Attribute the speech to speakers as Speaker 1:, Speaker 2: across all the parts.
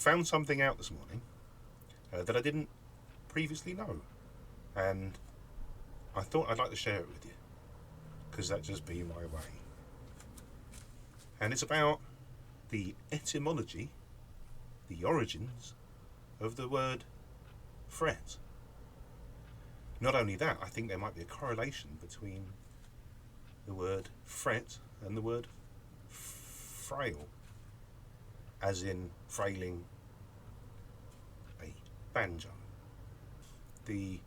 Speaker 1: found something out this morning that I didn't previously know, and I thought I'd like to share it with you, because that just be my way. And it's about the etymology, the origins of the word fret. Not only that, I think there might be a correlation between the word fret and the word frail, as in frailing a banjo. The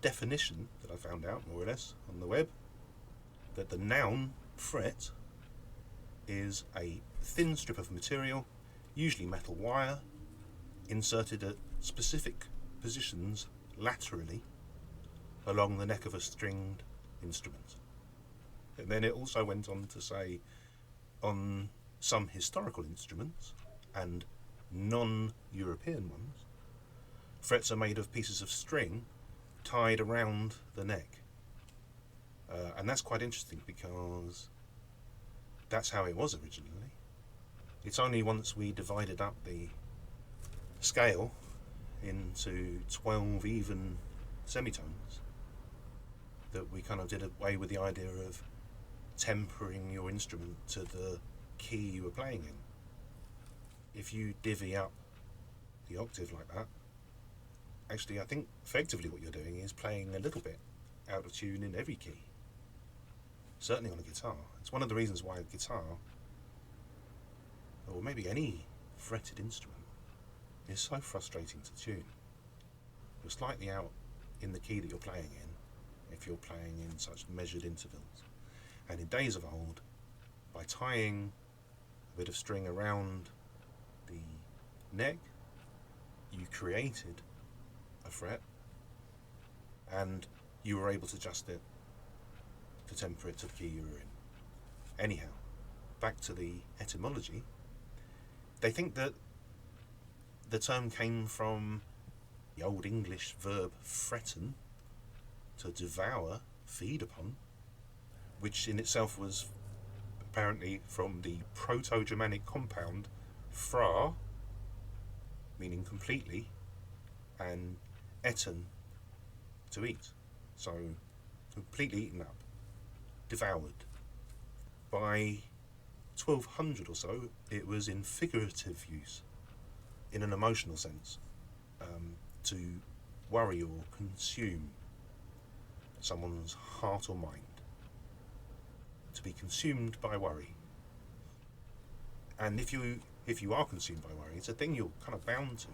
Speaker 1: definition that I found out, more or less, on the web, that the noun fret is a thin strip of material, usually metal wire, inserted at specific positions laterally along the neck of a stringed instrument. And then it also went on to say, on some historical instruments and non-European ones, frets are made of pieces of string tied around the neck. And that's quite interesting, because that's how it was originally. It's only once we divided up the scale into 12 even semitones that we kind of did away with the idea of tempering your instrument to the key you were playing in. If you divvy up the octave like that, actually I think effectively what you're doing is playing a little bit out of tune in every key. Certainly on a guitar. It's one of the reasons why a guitar, or maybe any fretted instrument, is so frustrating to tune. You're slightly out in the key that you're playing in if you're playing in such measured intervals. And in days of old, by tying a bit of string around the neck, you created a fret, and you were able to adjust it to temper it to the key you were in. Anyhow, back to the etymology. They think that the term came from the Old English verb fretten, to devour, feed upon, which in itself was apparently from the Proto-Germanic compound fra, meaning completely, and etten, to eat. So completely eaten up, devoured. By 1200 or so, it was in figurative use, in an emotional sense, to worry or consume someone's heart or mind, to be consumed by worry. And if you are consumed by worry, it's a thing you're kind of bound to.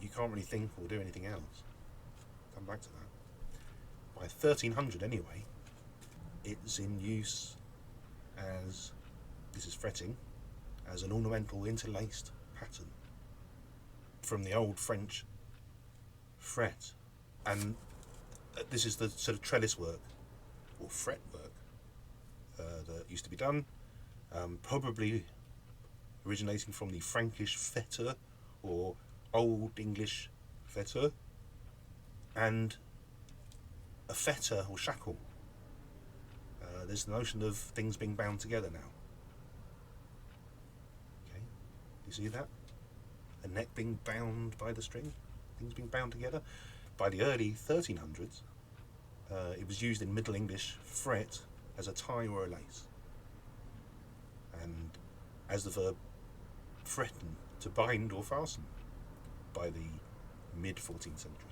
Speaker 1: You can't really think or do anything else. Come back to that. By 1300 anyway, it's in use as, this is fretting, as an ornamental interlaced pattern from the old French fret. And this is the sort of trellis work or fret work that used to be done, probably originating from the Frankish fetter or Old English fetter, and a fetter or shackle. There's the notion of things being bound together now. Okay, you see that? A neck being bound by the string, things being bound together. By the early 1300s, it was used in Middle English fret as a tie or a lace, and as the verb fretten, to bind or fasten, by the mid-14th century.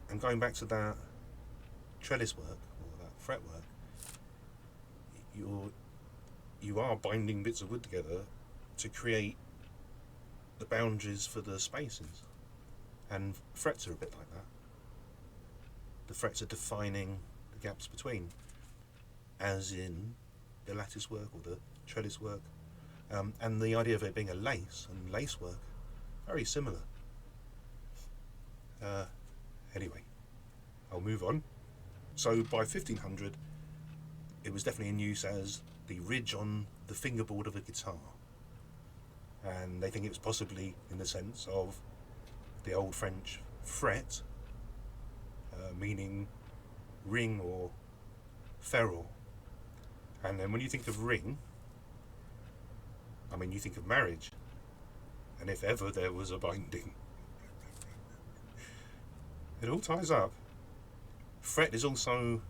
Speaker 1: And going back to that trellis work, or that fret work, you are binding bits of wood together to create the boundaries for the spaces, and frets are a bit like that. The frets are defining the gaps between, as in the lattice work or the trellis work, and the idea of it being a lace and lace work, very similar. Anyway, I'll move on. So by 1500, it was definitely in use as the ridge on the fingerboard of a guitar, and they think it was possibly in the sense of the old French fret, meaning ring or ferrule. And then when you think of ring, I mean, you think of marriage, and if ever there was a binding. It all ties up. Fret is also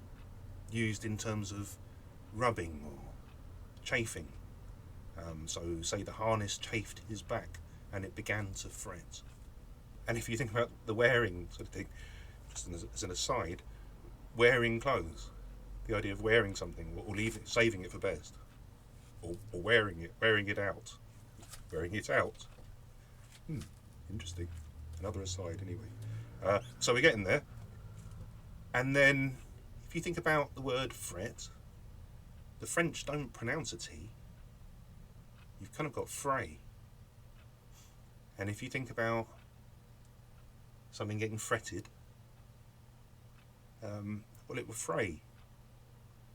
Speaker 1: used in terms of rubbing or chafing. So say the harness chafed his back and it began to fret. And if you think about the wearing sort of thing, just as an aside, wearing clothes, the idea of wearing something or saving it for best, or wearing it out. Interesting. Another aside anyway. So we're getting there. And then if you think about the word fret, the French don't pronounce a T. You've kind of got fray. And if you think about something getting fretted, well, it would fray,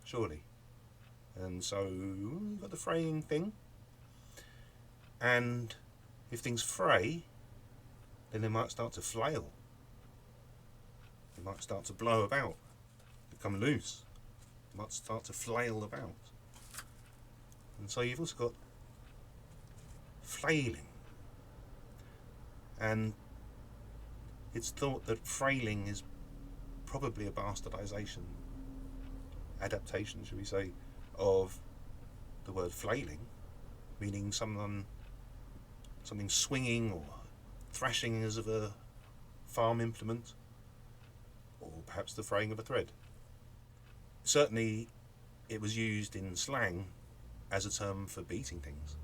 Speaker 1: surely. And so you've got the fraying thing. And if things fray, then they might start to flail. They might start to blow about, become loose. They might start to flail about. And so you've also got flailing. And it's thought that frailing is probably a bastardization, adaptation, should we say, of the word flailing, meaning something swinging or thrashing as of a farm implement, or perhaps the fraying of a thread. Certainly it was used in slang as a term for beating things,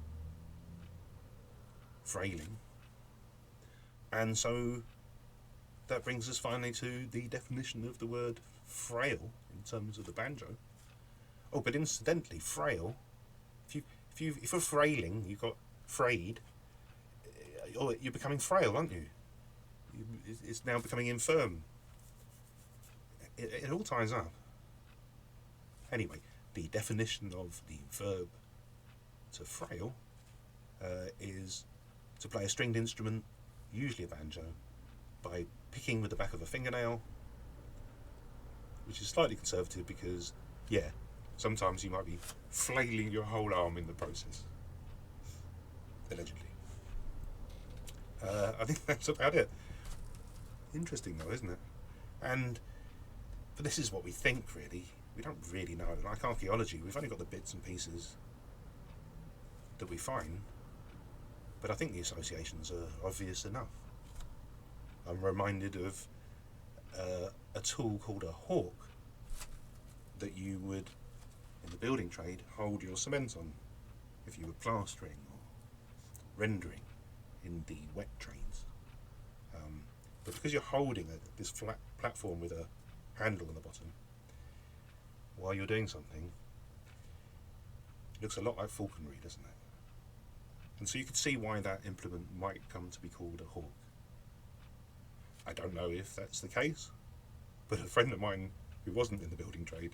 Speaker 1: frailing. And so that brings us finally to the definition of the word frail in terms of the banjo. Oh, but incidentally, frail, if you're frailing, you've got frayed, you're becoming frail, aren't you? It's now becoming infirm. It all ties up. Anyway, the definition of the verb to frail is to play a stringed instrument, usually a banjo, by picking with the back of a fingernail, which is slightly conservative because, yeah, sometimes you might be flailing your whole arm in the process, allegedly. I think that's about it. Interesting though, isn't it? But this is what we think, really. We don't really know. Like archaeology, we've only got the bits and pieces that we find, but I think the associations are obvious enough. I'm reminded of a tool called a hawk that you would, in the building trade, hold your cement on if you were plastering or rendering in the wet trades. But because you're holding this flat platform with a handle on the bottom while you're doing something, it looks a lot like falconry, doesn't it? And so you could see why that implement might come to be called a hawk. I don't know if that's the case, but a friend of mine who wasn't in the building trade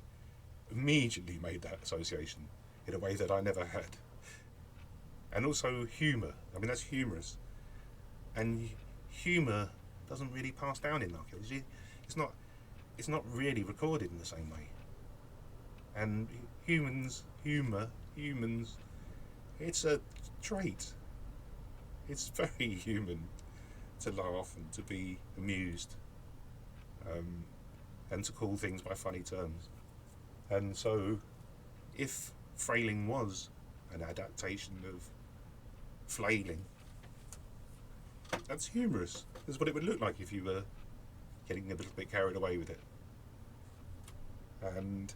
Speaker 1: immediately made that association in a way that I never had. And also humour. I mean, that's humorous. And humour doesn't really pass down in archaeology. It's not really recorded in the same way. And humans, it's a trait. It's very human to laugh and to be amused, and to call things by funny terms. And so if frailing was an adaptation of flailing, that's humorous. That's what it would look like if you were getting a little bit carried away with it. And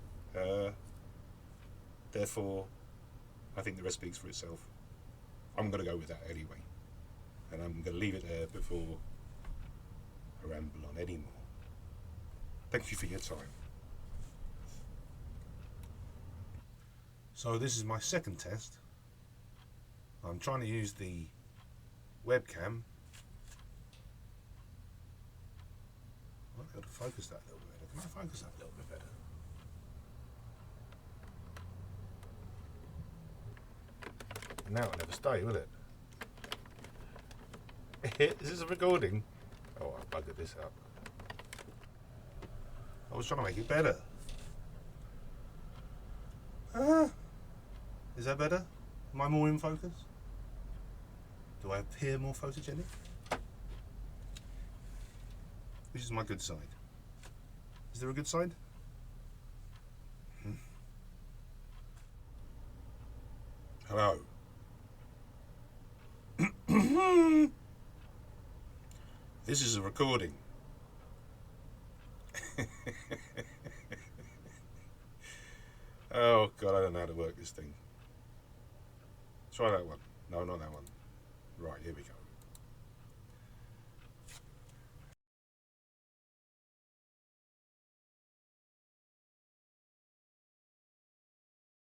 Speaker 1: therefore, I think the rest speaks for itself. I'm going to go with that anyway. And I'm going to leave it there before I ramble on any more. Thank you for your time. So this is my second test. I'm trying to use the webcam. I might be able to focus that a little bit better. Can I focus that a little bit better? Now it'll never stay, will it? Is this a recording? Oh, I buggered this up. I was trying to make it better. Is that better? Am I more in focus? Do I appear more photogenic? Which is my good side? Is there a good side? Hello. This is a recording. Oh God, I don't know how to work this thing. Try that one. No, not that one. Right, here we go.